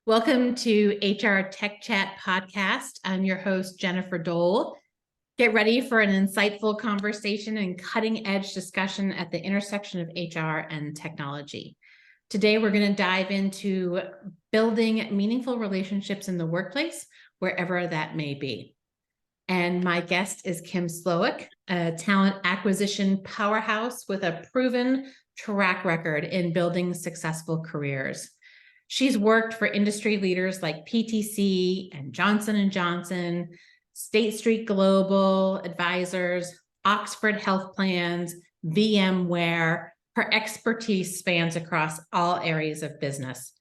Welcome to HR Tech Chat podcast. I'm your host, Jennifer Dole. Get ready for an insightful conversation and cutting edge discussion at the intersection of HR and technology. Today, we're going to dive into building meaningful relationships in the workplace, wherever that may be. And my guest is Kim Slowik, a talent acquisition powerhouse with a proven track record in building successful careers. She's worked for industry leaders like PTC and Johnson & Johnson, State Street Global Advisors, Oxford Health Plans, VMware. Her expertise spans across all areas of business.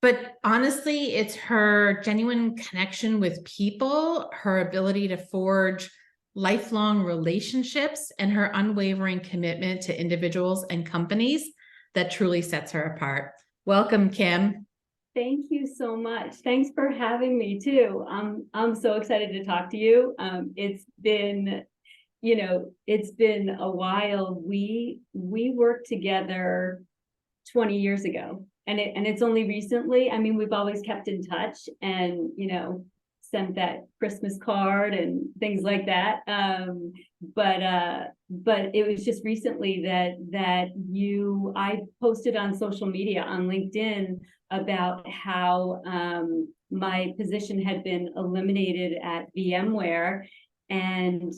But honestly, it's her genuine connection with people, her ability to forge lifelong relationships, and her unwavering commitment to individuals and companies that truly sets her apart. Welcome, Kim. Thank you so much. Thanks for having me too. I'm so excited to talk to you. It's been a while. We worked together 20 years ago, and it's only recently. I mean, we've always kept in touch and sent that Christmas card and things like that. But it was just recently that I posted on social media on LinkedIn about how my position had been eliminated at VMware, and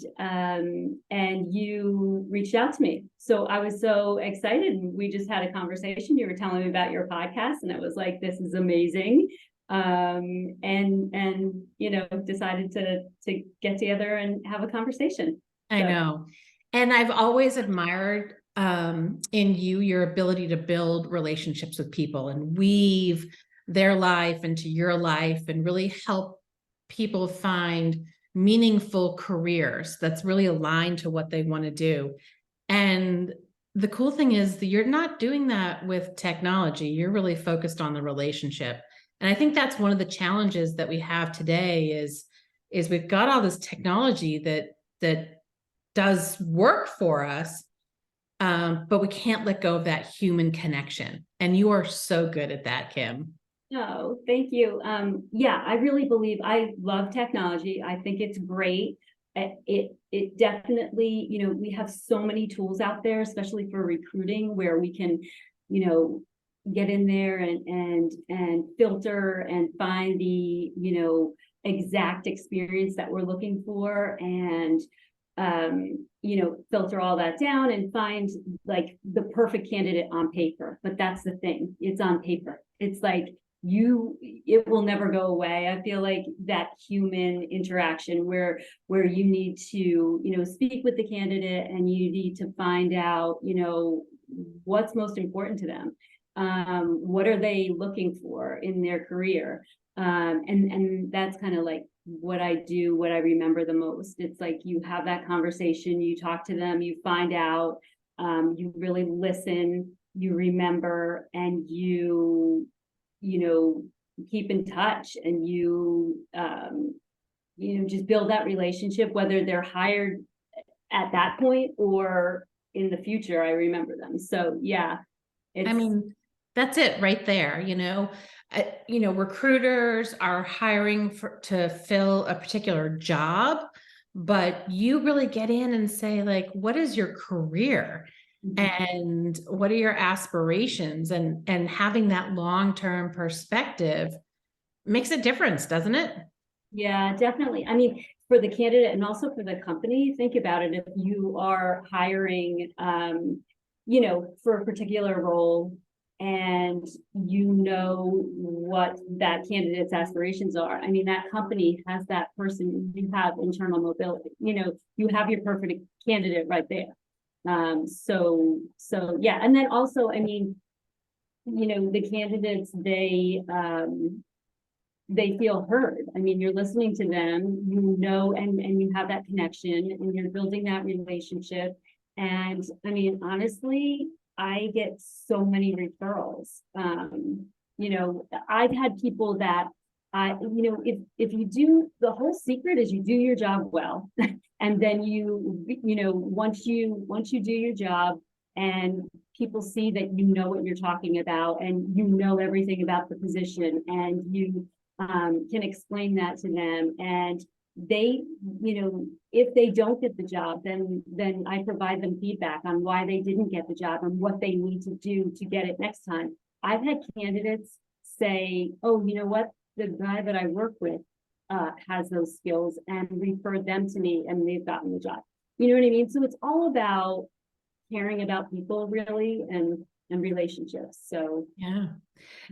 you reached out to me. So I was so excited. We just had a conversation. You were telling me about your podcast, and it was like, this is amazing. Decided to get together and have a conversation. I know. And I've always admired in you your ability to build relationships with people and weave their life into your life and really help people find meaningful careers that's really aligned to what they want to do. And the cool thing is that you're not doing that with technology. You're really focused on the relationship. And I think that's one of the challenges that we have today is we've got all this technology that does work for us, but we can't let go of that human connection. And you are so good at that, Kim. Oh, thank you. Yeah, I really believe I love technology. I think it's great. It definitely, we have so many tools out there, especially for recruiting, where we can, get in there and filter and find the exact experience that we're looking for, and filter all that down and find like the perfect candidate on paper. But that's the thing, it's on paper. It's like it will never go away. I feel like that human interaction where you need to speak with the candidate, and you need to find out what's most important to them. What are they looking for in their career? And that's kind of like what I do, what I remember the most. It's like you have that conversation, you talk to them, you find out, you really listen, you remember, and you keep in touch, and you just build that relationship, whether they're hired at that point or in the future. I remember them. So yeah, that's it right there. Recruiters are hiring to fill a particular job, but you really get in and say, like, what is your career? Mm-hmm. And what are your aspirations? And having that long-term perspective makes a difference, doesn't it? Yeah, definitely. I mean, for the candidate and also for the company, think about it. If you are hiring, for a particular role, and what that candidate's aspirations are. I mean, that company has that person. You have internal mobility. You have your perfect candidate right there. So yeah. And then also, I mean, the candidates, they feel heard. I mean, you're listening to them, and you have that connection, and you're building that relationship. And I mean, honestly, I get so many referrals. I've had people that if you do, the whole secret is you do your job well, and then once you do your job and people see that you know what you're talking about and you know everything about the position, and you can explain that to them, and they, if they don't get the job, then I provide them feedback on why they didn't get the job and what they need to do to get it next time. I've had candidates say, oh, you know what, the guy that I work with has those skills, and referred them to me, and they've gotten the job. You know what I mean? So it's all about caring about people, really, and relationships. So Yeah.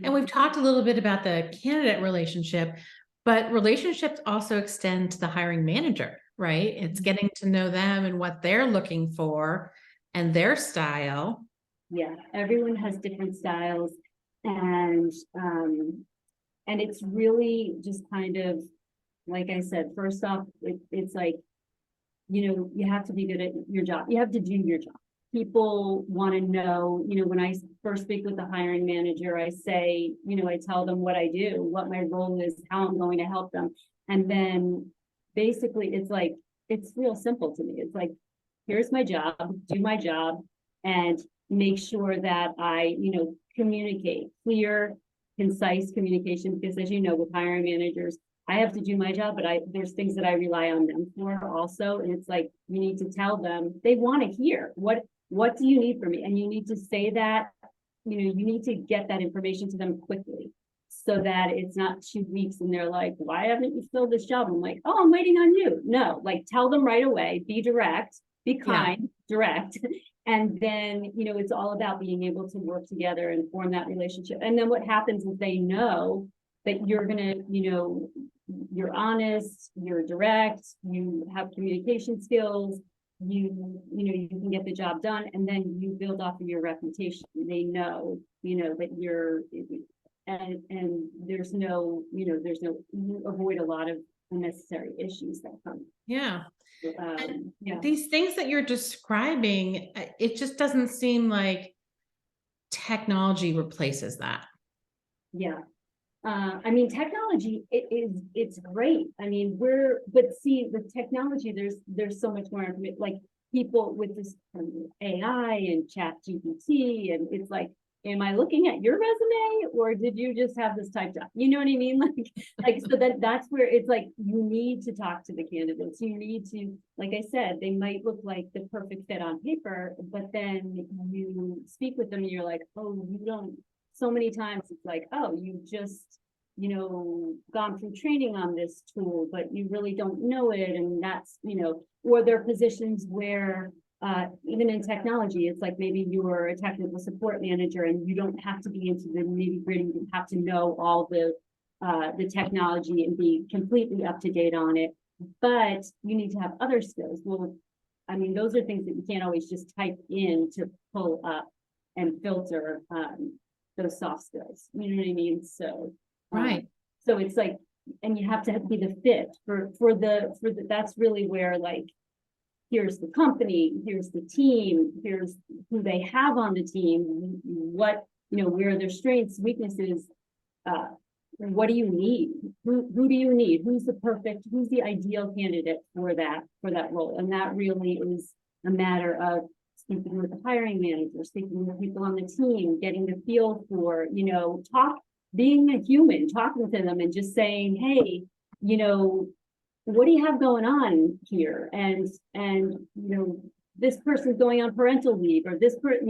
And we've talked a little bit about the candidate relationship, but relationships also extend to the hiring manager, right? It's getting to know them and what they're looking for and their style. yeah, everyone has different styles, and it's really just kind of, like I said, first off, it's like, you have to be good at your job. You have to do your job. People want to know, when I first speak with the hiring manager, I say, I tell them what I do, what my role is, how I'm going to help them. And then basically it's like, it's real simple to me. It's like, here's my job, do my job, and make sure that I, communicate clear, concise communication, because as you know, with hiring managers, I have to do my job, but there's things that I rely on them for also. And it's like, you need to tell them, they want to hear, what do you need from me? And you need to say that, you need to get that information to them quickly, so that it's not 2 weeks and they're like, why haven't you filled this job? I'm like, oh, I'm waiting on you. No, like, tell them right away, be direct, be kind, direct. And then, it's all about being able to work together and form that relationship. And then what happens is they know that you're gonna, you're honest, you're direct, you have communication skills, you can get the job done, and then you build off of your reputation. They know, that you're, and there's no, you avoid a lot of unnecessary issues that come. Yeah. Yeah. These things that you're describing, it just doesn't seem like technology replaces that. Yeah. I mean, technology, it's great. I mean, but see, with technology, there's so much more information, like people with this AI and chat GPT, and it's like, am I looking at your resume, or did you just have this typed up? You know what I mean? Like, so that's where it's like, you need to talk to the candidates. You need to, like I said, they might look like the perfect fit on paper, but then you speak with them and you're like, oh, you don't, so many times it's like, oh, you just, gone through training on this tool, but you really don't know it. And that's, or there are positions where, even in technology, it's like maybe you're a technical support manager and you don't have to be into the nitty gritty. You have to know all the technology and be completely up to date on it, but you need to have other skills. Well, I mean, those are things that you can't always just type in to pull up and filter, those soft skills. You know what I mean? So, Right. So it's like, and you have to be the fit for the, that's really where, like, here's the company, here's the team, here's who they have on the team, what, where are their strengths, weaknesses, what do you need? Who do you need? Who's the ideal candidate for that role? And that really is a matter of speaking with the hiring manager, speaking with people on the team, getting the feel for, being a human, talking to them and just saying, hey, what do you have going on here? And this person's going on parental leave, or this person,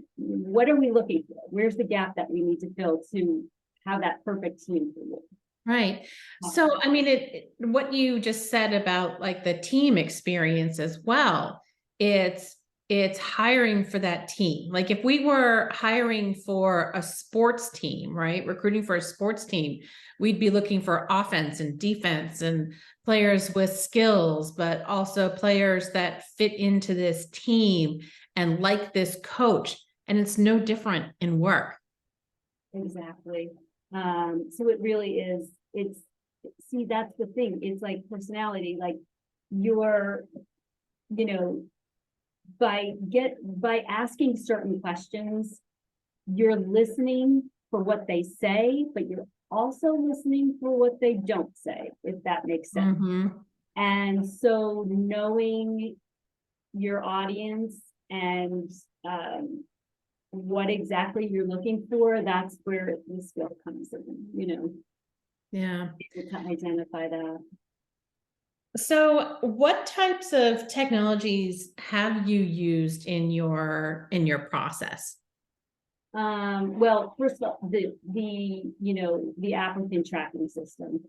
what are we looking for? Where's the gap that we need to fill to have that perfect team for you? Right. So, I mean, what you just said about like the team experience as well, it's hiring for that team. Like if we were hiring for a sports team, right? Recruiting for a sports team, we'd be looking for offense and defense and players with skills, but also players that fit into this team and like this coach. And it's no different in work. Exactly. So it really is, see, that's the thing. It's like personality, like you're, by asking certain questions, you're listening for what they say, but you're also listening for what they don't say, if that makes sense. Mm-hmm. And so knowing your audience and, what exactly you're looking for, that's where the skill comes in, Yeah. to identify that. So what types of technologies have you used in your process? Well, first of all, the applicant tracking system.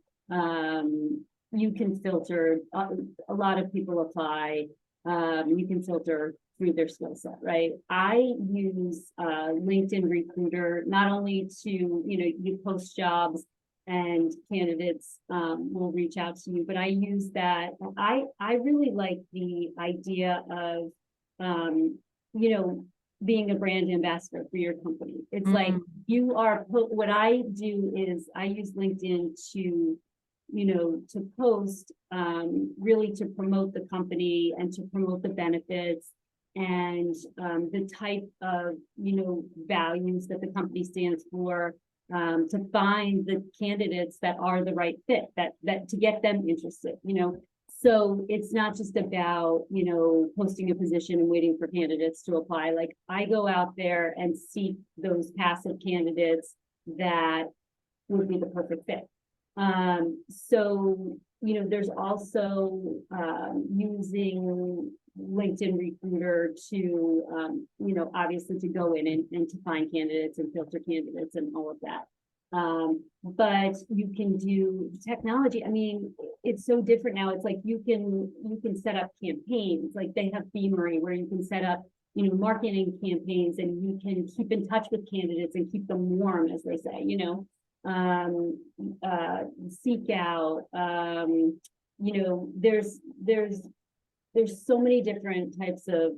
You can filter, a lot of people apply, you can filter through their skill set, right? I use, LinkedIn Recruiter, not only to, you post jobs and candidates, will reach out to you, but I use that. I really like the idea of, being a brand ambassador for your company. It's like what I do is I use LinkedIn to post, really to promote the company and to promote the benefits and, the type of, values that the company stands for, to find the candidates that are the right fit, that to get them interested. So it's not just about, posting a position and waiting for candidates to apply. Like I go out there and seek those passive candidates that would be the perfect fit. So, there's also, using LinkedIn Recruiter to, obviously to go in and to find candidates and filter candidates and all of that. But you can do technology. I mean, it's so different now. It's like you can set up campaigns, like they have Beamery where you can set up, marketing campaigns and you can keep in touch with candidates and keep them warm, as they say, seek out, there's so many different types of,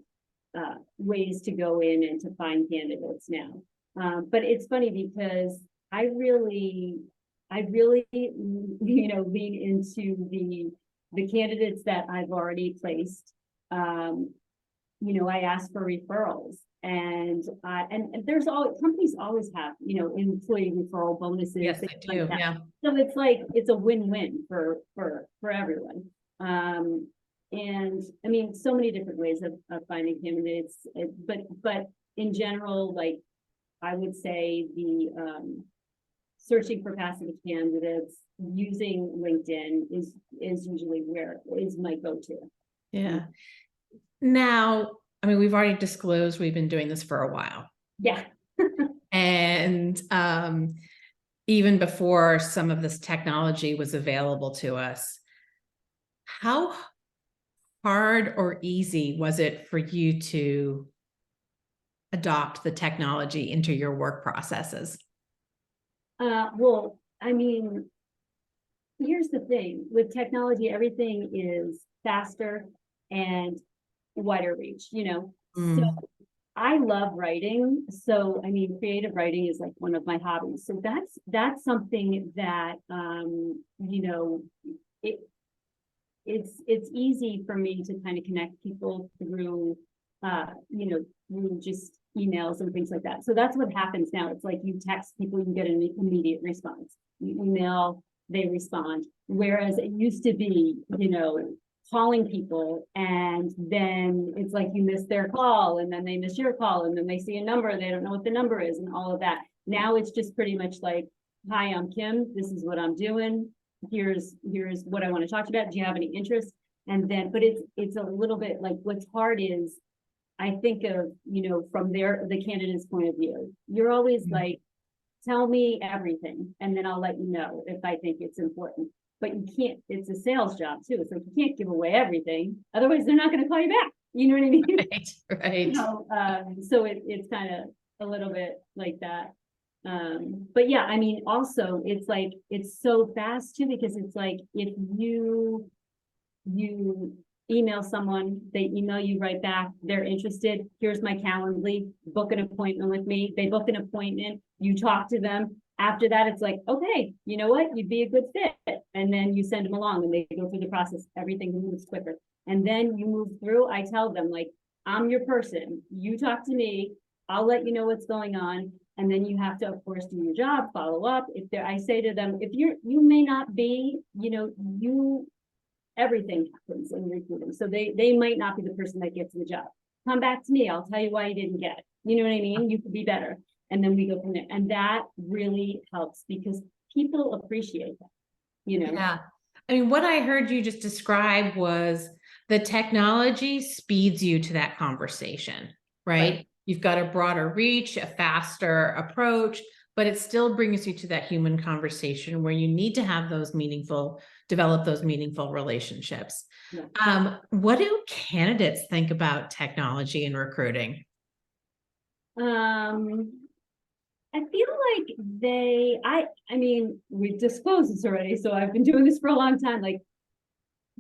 ways to go in and to find candidates now. But it's funny because I really, lean into the candidates that I've already placed. I ask for referrals and there's companies always have, employee referral bonuses. Yes, they do. Like Yeah. so it's like, it's a win-win for everyone. And I mean, so many different ways of finding candidates, but in general, like I would say the, searching for passive candidates using LinkedIn is usually where is my go-to. Yeah. Now, I mean, we've already disclosed we've been doing this for a while. Yeah. And even before some of this technology was available to us, how hard or easy was it for you to adopt the technology into your work processes? Well, I mean, here's the thing with technology, everything is faster and wider reach, So I love writing. So, I mean, creative writing is like one of my hobbies. So that's something that, it's easy for me to kind of connect people through, through just emails and things like that. So that's what happens now. It's like you text people, you get an immediate response. You email, they respond. Whereas it used to be, calling people and then it's like you miss their call and then they miss your call and then they see a number, they don't know what the number is and all of that. Now it's just pretty much like, hi, I'm Kim, this is what I'm doing. Here's what I want to talk to you about. Do you have any interest? And then, but it's a little bit like what's hard is I think of, from the candidate's point of view, you're always like, tell me everything, and then I'll let you know if I think it's important. But you can't, it's a sales job too. It's like you can't give away everything. Otherwise, they're not going to call you back. You know what I mean? Right. So it's kind of a little bit like that. But yeah, I mean, also it's like, it's so fast too, because it's like, if you email someone, they email you right back, they're interested, here's my Calendly, book an appointment with me, they book an appointment, you talk to them. After that, it's like, okay, you know what, you'd be a good fit. And then you send them along and they go through the process, everything moves quicker. And then you move through, I tell them like, I'm your person, you talk to me, I'll let you know what's going on. And then you have to, of course, do your job, follow up. I say to them, if you may not be, everything happens in recruiting. So they might not be the person that gets the job. come back to me. I'll tell you why you didn't get it. You know what I mean? You could be better. And then we go from there. And that really helps because people appreciate that, you know? Yeah. I mean, what I heard you just describe was the technology speeds you to that conversation, right? You've got a broader reach, a faster approach, but it still brings you to that human conversation where you need to have those develop those meaningful relationships. Yeah. What do candidates think about technology in recruiting? I feel like I mean, we've disclosed this already, so I've been doing this for a long time. Like,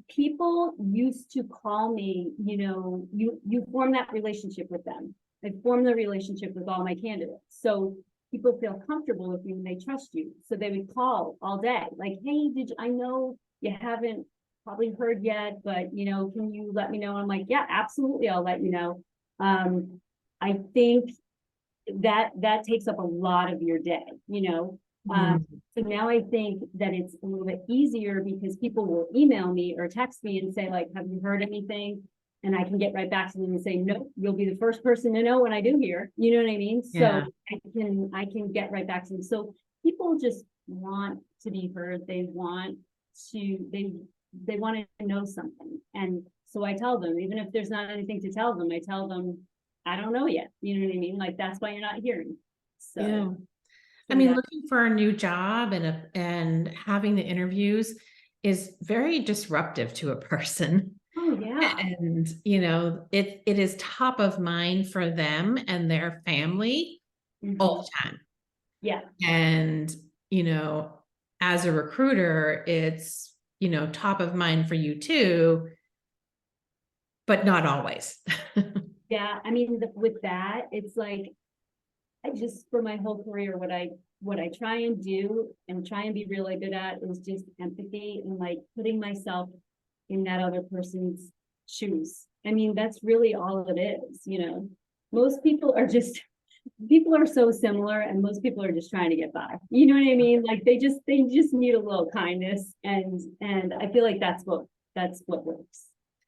people used to call me, you know, you form that relationship with them. I form the relationship with all my candidates. So people feel comfortable with you and they trust you. So they would call all day, like, hey, I know you haven't probably heard yet, but you know, can you let me know? I'm like, yeah, absolutely, I'll let you know. I think that takes up a lot of your day, you know. So now I think that it's a little bit easier because people will email me or text me and say, like, have you heard anything? And I can get right back to them and say, no, you'll be the first person to know when I do hear. You know what I mean? Yeah. So I can get right back to them. So people just want to be heard. They want to know something. And so I tell them, even if there's not anything to tell them, I tell them, I don't know yet. You know what I mean? Like, that's why you're not hearing. So Yeah. I mean, looking for a new job and having the interviews is very disruptive to a person. oh yeah. And, you know, it is top of mind for them and their family all Mhm. the time. Yeah. And, you know, as a recruiter, it's, you know, top of mind for you too, but not always. Yeah. I mean, with that, it's like, I just, for my whole career, what I try and do and try and be really good at is just empathy and like putting myself in that other person's shoes. I mean, that's really all it is, you know. Most people are so similar and most people are just trying to get by. You know what I mean? Like they just need a little kindness and I feel like that's what works.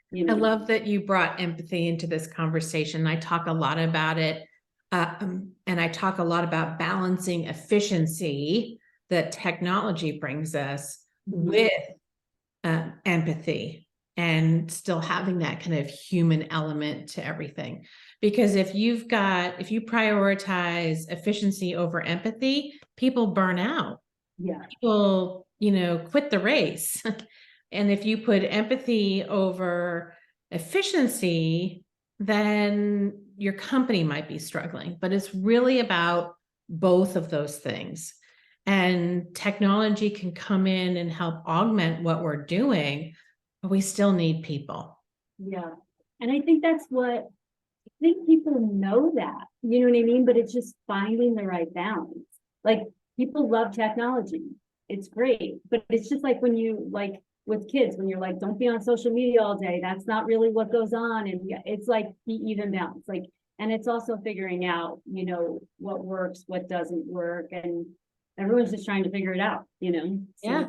You I know? love that you brought empathy into this conversation. I talk a lot about it. And I talk a lot about balancing efficiency that technology brings us with empathy and still having that kind of human element to everything. Because if you prioritize efficiency over empathy, people burn out. Yeah. People, you know, quit the race. And if you put empathy over efficiency, then your company might be struggling. But it's really about both of those things. And technology can come in and help augment what we're doing, but we still need people. Yeah. And I think I think people know that, you know what I mean? But it's just finding the right balance. Like people love technology. It's great. But it's just like when you like with kids, when you're like, don't be on social media all day. That's not really what goes on. And it's like the even balance. Like, and it's also figuring out, you know, what works, what doesn't work. And everyone's just trying to figure it out, you know? So Yeah.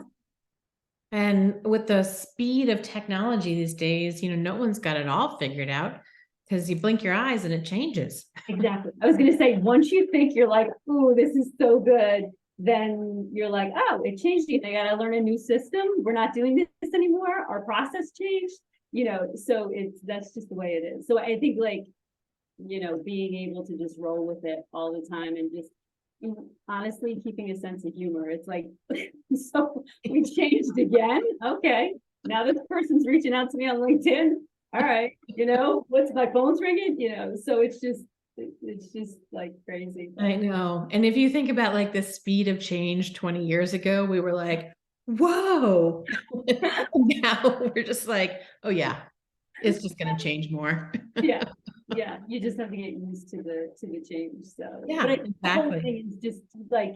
And with the speed of technology these days, you know, no one's got it all figured out because you blink your eyes and it changes. exactly. I was going to say, once you think you're like, oh, this is so good, then you're like, oh, it changed. I got to learn a new system. We're not doing this anymore. Our process changed, you know, so that's just the way it is. So I think like, you know, being able to just roll with it all the time and just honestly keeping a sense of humor. It's like, so we changed again. Okay. Now this person's reaching out to me on LinkedIn. All right. You know, what's my phone's ringing? You know, so it's just like crazy. I know. And if you think about like the speed of change 20 years ago, we were like, whoa. Now we're just like, oh yeah, it's just going to change more. Yeah. Yeah. You just have to get used to the change. So, Yeah, but the whole exactly. thing is just like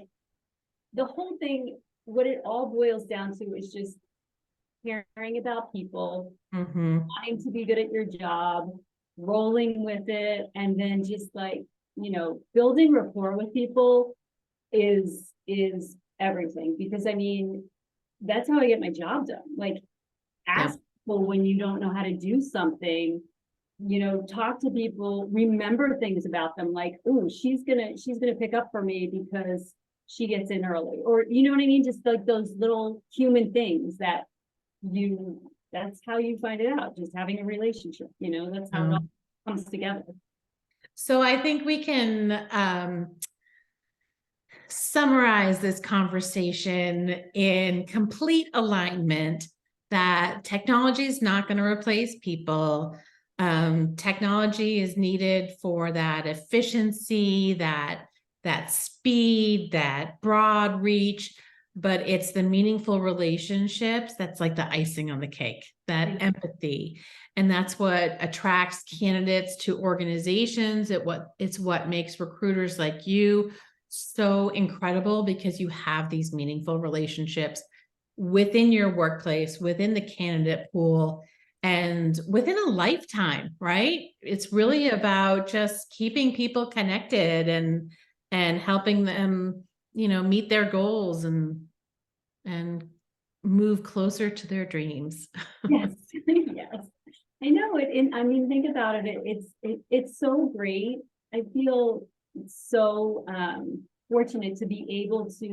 the whole thing, what it all boils down to is just caring about people, wanting to be good at your job, rolling with it, and then just like, you know, building rapport with people is everything. Because I mean, that's how I get my job done. Like Yeah. ask people when you don't know how to do something, you know, talk to people, remember things about them, like, oh, she's gonna pick up for me because she gets in early, or you know what I mean? Just like those little human things that that's how you find it out, just having a relationship, you know, that's how it all comes together. So I think we can summarize this conversation in complete alignment that technology is not going to replace people. Technology is needed for that efficiency, that speed, that broad reach, but it's the meaningful relationships that's like the icing on the cake, that empathy. And that's what attracts candidates to organizations. It's what makes recruiters like you so incredible, because you have these meaningful relationships within your workplace, within the candidate pool, and within a lifetime, right? It's really about just keeping people connected and helping them, meet their goals and move closer to their dreams. Yes, yes. I know it, and I mean, think about it. It's so great. I feel so fortunate to be able to,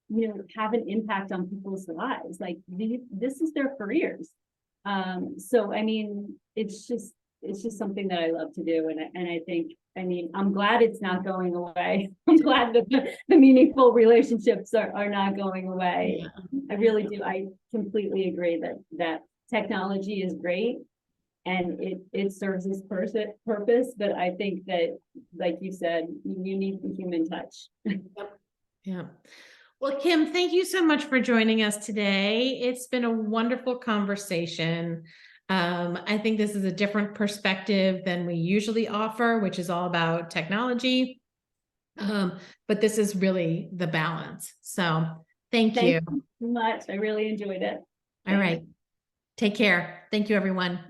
you know, have an impact on people's lives. Like this is their careers. So I mean, it's just something that I love to do, and I think, I mean, I'm glad it's not going away. I'm glad that the meaningful relationships are not going away. I really do. I completely agree that technology is great and it serves its purpose, but I think that, like you said, you need the human touch. Yeah. Well, Kim, thank you so much for joining us today. It's been a wonderful conversation. I think this is a different perspective than we usually offer, which is all about technology. But this is really the balance. So thank you. Thank you so much. I really enjoyed it. All right. Take care. Thank you, everyone.